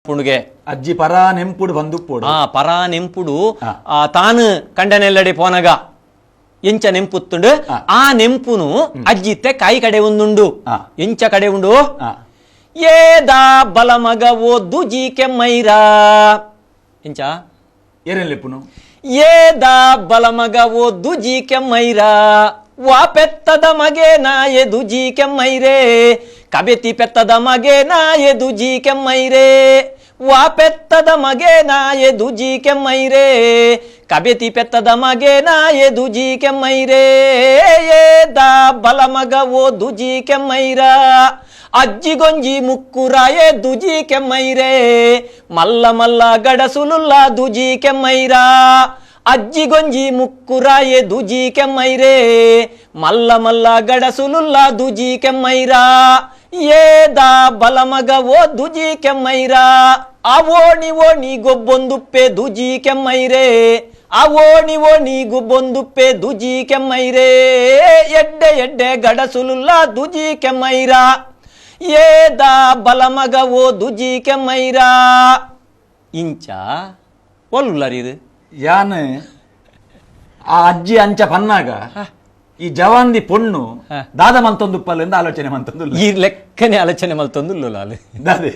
ಪುಣ್ಗೆ ಅಜ್ಜಿ ಪರ ನೆಂಪುಡು ಬಂದುಪ್ಪೋಡು ಪರ ನೆಂಪುಡು ತಾನು ಕಂಡನೆಲ್ಲಡೆ ಪೋನಗ ಎಂಚ ನೆಂಪುತ್ತುಂಡು ಆ ನೆಂಪುನು ಅಜ್ಜಿತ್ತೆ ಕಾಯಿ ಕಡೆ ಒಂದುಂಡು ಎಂಚ ಕಡೆ ಉಂಡು ಏದಾ ಬಲಮಗ ಓದ್ದು ಜಿ ಕೆಮ್ಮೈರಾ ಎಂಚ ಏರೆಲ್ಲೆಪ್ಪುನು ಏದಾ ಬಲಮಗ ಓದ್ದು ಜಿ ಕೆಮ್ಮೈರಾ ವಾ ಪೆತ್ತದ ಮಗೇನ ಎದು ಜಿ ಕೆಮ್ಮೈರೇ ಕಬೆತಿ ಪೆತ್ತದ ಮಗೇನ ಎದು ಜಿ ಕೆಮ್ಮೈರೇ ವಾ ಪೆತ್ತದ ಮಗೇನ ಎದು ಜಿ ಕೆಮ್ಮೈರೇ ಕಬೆತಿ ಪೆತ್ತದ ಮಗೇನ ಎದು ಜಿ ಕೆಮ್ಮೈರೇ ಏದ ಬಲಮಗ ಓದು ಜಿ ಕೆಮ್ಮೈರಾ ಅಜ್ಜಿಗೊಂಜಿ ಮುಕ್ಕುರ ಎದು ಜಿ ಕೆಮ್ಮೈರೇ ಮಲ್ಲ ಮಲ್ಲ ಗಡಸುಲುಲ್ಲ ದುಜಿ ಕೆಮ್ಮೈರಾ ಅಜ್ಜಿಗೊಂಜಿ ಮುಕ್ಕುರ ಎದು ಜಿ ಕೆಮ್ಮೈರೇ ಮಲ್ಲ ಮಲ್ಲ ಗಡಸುಲುಲ್ಲ ದುಜಿ ಕೆಮ್ಮೈರಾ ಏದ ಬಲಮಗ ಓ ದುಜಿ ಕೆಮ್ಮೈರಾ ಅವೋಣಿ ಓಣಿ ಗೊಬ್ಬೊಂದುಪ್ಪೆ ದುಜಿ ಕೆಮ್ಮೈರೇ ಅವೋಣಿ ಓಣಿ ಗೊಬ್ಬೊಂದುಪ್ಪೆ ದುಜಿ ಕೆಮ್ಮೈರೇ ಎಡ್ಡೆ ಎಡ್ಡೆ ಗಡಸುಲುಲ್ಲ ದುಜಿ ಕೆಮ್ಮೈರಾ ಏದ ಬಲಮಗ ಓ ದುಜಿ ಕೆಮ್ಮೈರಾ ಇಂಚ ಒಲ್ಲುಲ್ಲರಿದು ಯಾನ್ ಆ ಅಜ್ಜಿ ಅಂಚ ಪನ್ನಾಗ ಈ ಜವಾನ್ದಿ ಪೊಣ್ಣು ದಾದ ಮಂತೊಂದುಪ್ಪಲೆಂದು ಆಲೋಚನೆ ಮಂತೊಂದು ಈ ಲೆಕ್ಕನೆ ಆಲೋಚನೆ ಮಲ್ತೊಂದು ದಾದೆ